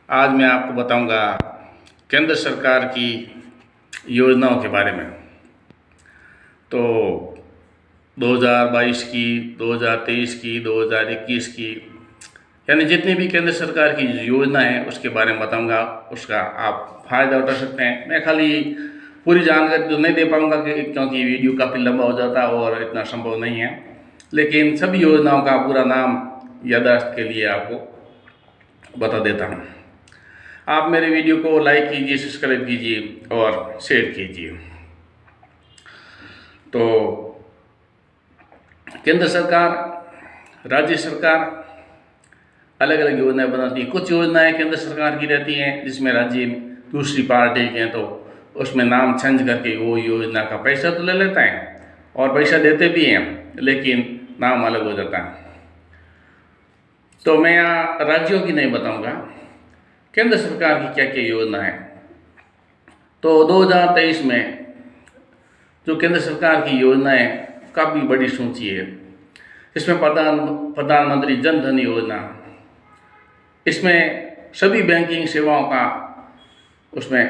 आज मैं आपको बताऊंगा केंद्र सरकार की योजनाओं के बारे में। तो 2022 की, 2023 की, 2021 की, यानी जितनी भी केंद्र सरकार की योजना है उसके बारे में बताऊंगा। उसका आप फ़ायदा उठा सकते हैं। मैं खाली पूरी जानकारी तो नहीं दे पाऊंगा क्योंकि वीडियो काफ़ी लंबा हो जाता और इतना संभव नहीं है, लेकिन सभी योजनाओं का पूरा नाम याददाश्त के लिए आपको बता देता हूँ। आप मेरे वीडियो को लाइक कीजिए, सब्सक्राइब कीजिए और शेयर कीजिए। तो केंद्र सरकार, राज्य सरकार अलग अलग योजनाएं बनाती है। कुछ योजनाएं केंद्र सरकार की रहती हैं जिसमें राज्य दूसरी पार्टी के हैं, तो उसमें नाम चेंज करके वो योजना का पैसा तो ले लेता है और पैसा देते भी हैं, लेकिन नाम अलग हो जाता है। तो मैं यहाँ राज्यों की नहीं बताऊंगा, केंद्र सरकार की क्या क्या योजना है। तो 2023 में जो केंद्र सरकार की योजनाएं काफ़ी बड़ी सूची है। इसमें प्रधानमंत्री जन धन योजना, इसमें सभी बैंकिंग सेवाओं का उसमें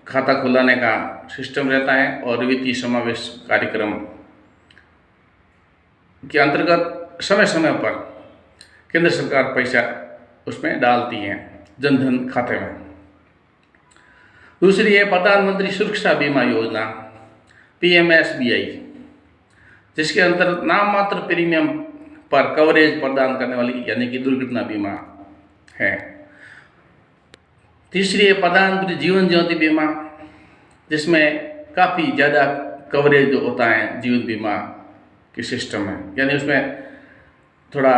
खाता खुलाने का सिस्टम रहता है और वित्तीय समावेश कार्यक्रम के अंतर्गत समय समय पर केंद्र सरकार पैसा उसमें डालती है जन धन खाते में। दूसरी है प्रधानमंत्री सुरक्षा बीमा योजना PMSBI, जिसके अंतर्गत नाम मात्र प्रीमियम पर कवरेज प्रदान करने वाली यानी कि दुर्घटना बीमा है। तीसरी है प्रधानमंत्री जीवन ज्योति बीमा, जिसमें काफ़ी ज़्यादा कवरेज जो होता है जीवन बीमा के सिस्टम में, यानी उसमें थोड़ा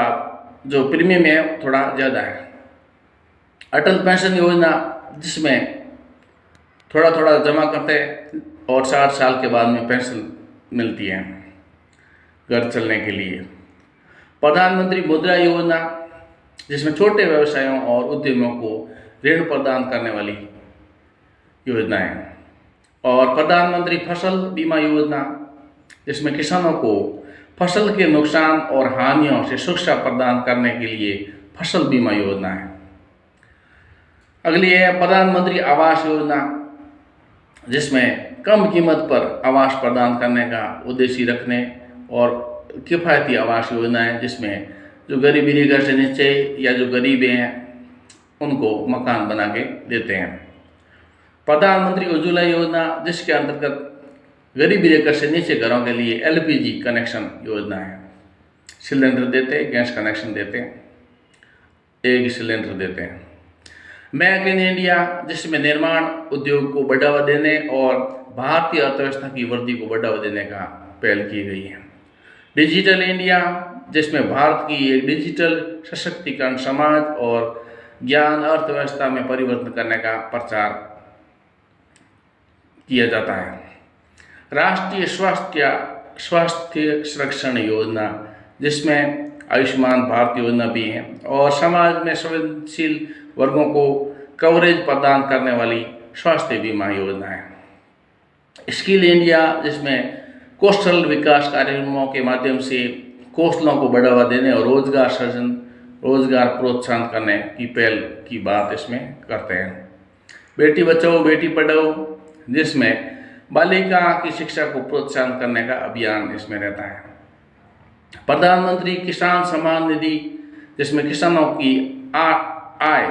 जो प्रीमियम है थोड़ा ज़्यादा है। अटल पेंशन योजना, जिसमें थोड़ा थोड़ा जमा करते हैं और 60 साल के बाद में पेंशन मिलती है घर चलने के लिए। प्रधानमंत्री मुद्रा योजना, जिसमें छोटे व्यवसायों और उद्यमों को ऋण प्रदान करने वाली योजना है। और प्रधानमंत्री फसल बीमा योजना, जिसमें किसानों को फसल के नुकसान और हानियों से सुरक्षा प्रदान करने के लिए फसल बीमा योजना है। अगली है प्रधानमंत्री आवास योजना, जिसमें कम कीमत पर आवास प्रदान करने का उद्देश्य रखने और किफ़ायती आवास योजना है, जिसमें जो गरीबी रेखा से नीचे या जो गरीब हैं उनको मकान बना के देते हैं। प्रधानमंत्री उज्ज्वला योजना, जिसके अंतर्गत गरीबी रेखा से नीचे घरों के लिए LPG कनेक्शन योजना है। सिलेंडर देते हैं, गैस कनेक्शन देते हैं, एक ही सिलेंडर देते हैं। मेक इन इंडिया, जिसमें निर्माण उद्योग को बढ़ावा देने और भारतीय अर्थव्यवस्था की वृद्धि को बढ़ावा देने का पहल की गई है। डिजिटल इंडिया, जिसमें भारत की एक डिजिटल सशक्तिकरण समाज और ज्ञान अर्थव्यवस्था में परिवर्तन करने का प्रचार किया जाता है। राष्ट्रीय स्वास्थ्य संरक्षण योजना, जिसमें आयुष्मान भारत योजना भी है और समाज में संवेदनशील वर्गों को कवरेज प्रदान करने वाली स्वास्थ्य बीमा योजना है। स्किल इंडिया, जिसमें कौशल विकास कार्यक्रमों के माध्यम से कौशलों को बढ़ावा देने और रोजगार सृजन, रोजगार प्रोत्साहन करने की पहल की बात इसमें करते हैं। बेटी बचाओ बेटी पढ़ाओ, जिसमें बालिका की शिक्षा को प्रोत्साहन करने का अभियान इसमें रहता है। प्रधानमंत्री किसान सम्मान निधि, जिसमें किसानों की आय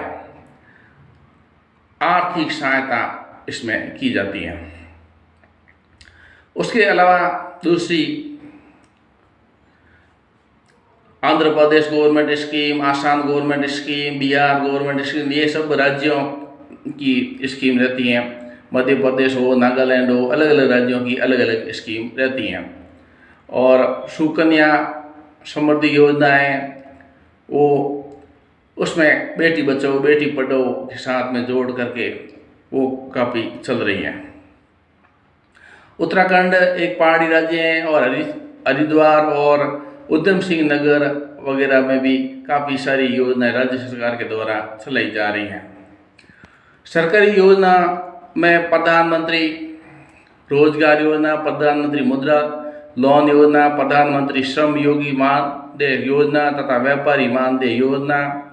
आर्थिक सहायता इसमें की जाती है। उसके अलावा दूसरी Andhra Pradesh government scheme, Assam government scheme, Bihar government scheme, ये सब राज्यों की स्कीम रहती हैं। मध्य प्रदेश हो, नागालैंड हो, अलग अलग राज्यों की अलग अलग स्कीम रहती हैं। और सुकन्या समृद्धि योजना है, वो उसमें बेटी बचाओ बेटी पढ़ाओ के साथ में जोड़ करके वो काफ़ी चल रही है। उत्तराखंड एक पहाड़ी राज्य है और हरिद्वार और उधम सिंह नगर वगैरह में भी काफ़ी सारी योजनाएं राज्य सरकार के द्वारा चलाई जा रही हैं। सरकारी योजना में प्रधानमंत्री रोजगार योजना, प्रधानमंत्री मुद्रा लोन योजना, प्रधानमंत्री श्रम योगी मानदेय योजना तथा व्यापारी मानदेय योजना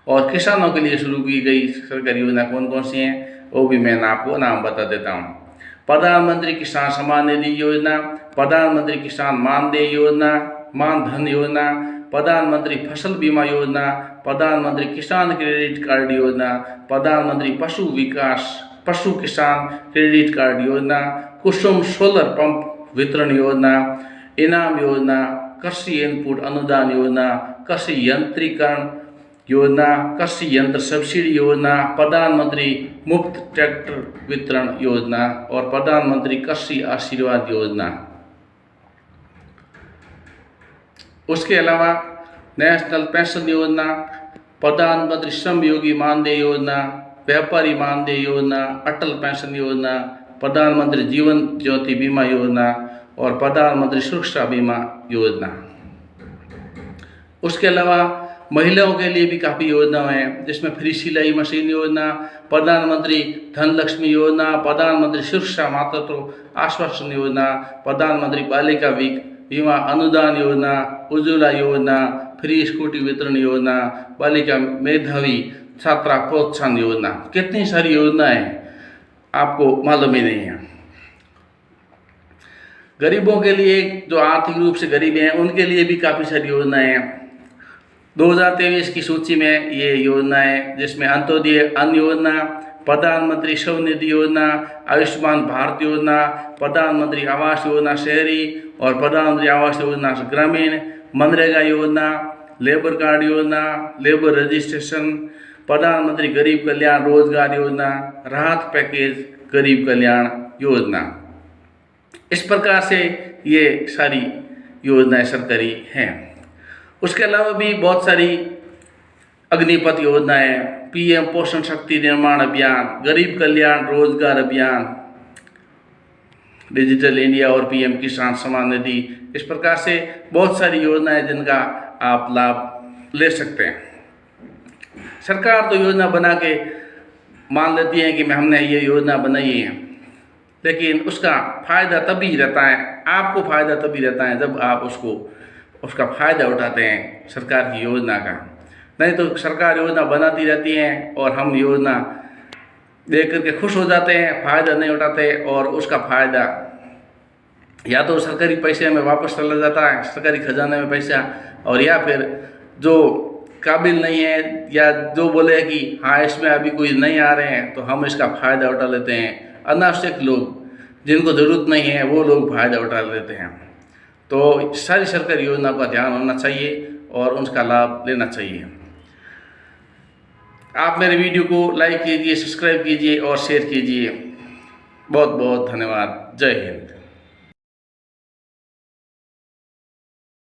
और किसानों के लिए शुरू की गई सरकारी योजना कौन कौन सी हैं वो भी मैं आपको नाम बता देता हूँ। प्रधानमंत्री किसान सम्मान निधि योजना, प्रधानमंत्री किसान मानदेय योजना, मानधन योजना, प्रधानमंत्री फसल बीमा योजना, प्रधानमंत्री किसान क्रेडिट कार्ड योजना, प्रधानमंत्री पशु किसान क्रेडिट कार्ड योजना, कुसुम सोलर पंप वितरण योजना, इनाम योजना, कृषि इनपुट अनुदान योजना, कृषि यंत्रीकरण योजना, कृषि यंत्र सब्सिडी योजना, प्रधानमंत्री मुफ्त ट्रैक्टर वितरण योजना और प्रधानमंत्री कृषि आशीर्वाद योजना। उसके अलावा नेशनल पेंशन योजना, प्रधानमंत्री श्रम योगी मानदेय योजना, व्यापारी मानदेय योजना, अटल पेंशन योजना, प्रधानमंत्री जीवन ज्योति बीमा योजना और प्रधानमंत्री सुरक्षा बीमा योजना। उसके अलावा महिलाओं के लिए भी काफ़ी योजनाएं हैं, जिसमें फ्री सिलाई मशीन योजना, प्रधानमंत्री धन लक्ष्मी योजना, प्रधानमंत्री सुरक्षा मातृत्व आश्वासन योजना, प्रधानमंत्री बालिका बीमा अनुदान योजना, उज्ज्वला योजना, फ्री स्कूटी वितरण योजना, बालिका मेधावी छात्रा प्रोत्साहन योजना। कितनी सारी योजनाएं आपको मालूम ही नहीं है। गरीबों के लिए, जो आर्थिक रूप से गरीब हैं, उनके लिए भी काफ़ी सारी योजनाएं हैं। 2023 की सूची में ये योजनाएं, जिसमें अंत्योदय अन्न योजना, प्रधानमंत्री स्वनिधि योजना, आयुष्मान भारत योजना, प्रधानमंत्री आवास योजना शहरी और प्रधानमंत्री आवास योजना ग्रामीण, मनरेगा योजना, लेबर कार्ड योजना, लेबर रजिस्ट्रेशन, प्रधानमंत्री गरीब कल्याण रोजगार योजना, राहत पैकेज गरीब कल्याण योजना। इस प्रकार से ये सारी योजनाएं सरकारी हैं। उसके अलावा भी बहुत सारी अग्निपथ योजनाएं, पीएम पोषण शक्ति निर्माण अभियान, गरीब कल्याण रोजगार अभियान, डिजिटल इंडिया और पीएम किसान सम्मान निधि, इस प्रकार से बहुत सारी योजनाएं जिनका आप लाभ ले सकते हैं। सरकार तो योजना बना के मान लेती है कि हमने ये योजना बनाई है, लेकिन उसका फ़ायदा तभी रहता है, आपको फ़ायदा तभी रहता है जब आप उसका फ़ायदा उठाते हैं सरकार की योजना का। नहीं तो सरकार योजना बनाती रहती है और हम योजना देख करके खुश हो जाते हैं, फ़ायदा नहीं उठाते और उसका फ़ायदा या तो सरकारी पैसे में वापस चला जाता है, सरकारी खजाने में पैसा, और या फिर जो काबिल नहीं है या जो बोले कि हाँ इसमें अभी कोई नहीं आ रहे हैं तो हम इसका फ़ायदा उठा लेते हैं। अनावश्यक लोग जिनको ज़रूरत नहीं है वो लोग फ़ायदा उठा लेते हैं। तो सारी सरकारी योजना का ध्यान होना चाहिए और उसका लाभ लेना चाहिए। आप मेरे वीडियो को लाइक कीजिए, सब्सक्राइब कीजिए और शेयर कीजिए। बहुत बहुत धन्यवाद। जय हिंद।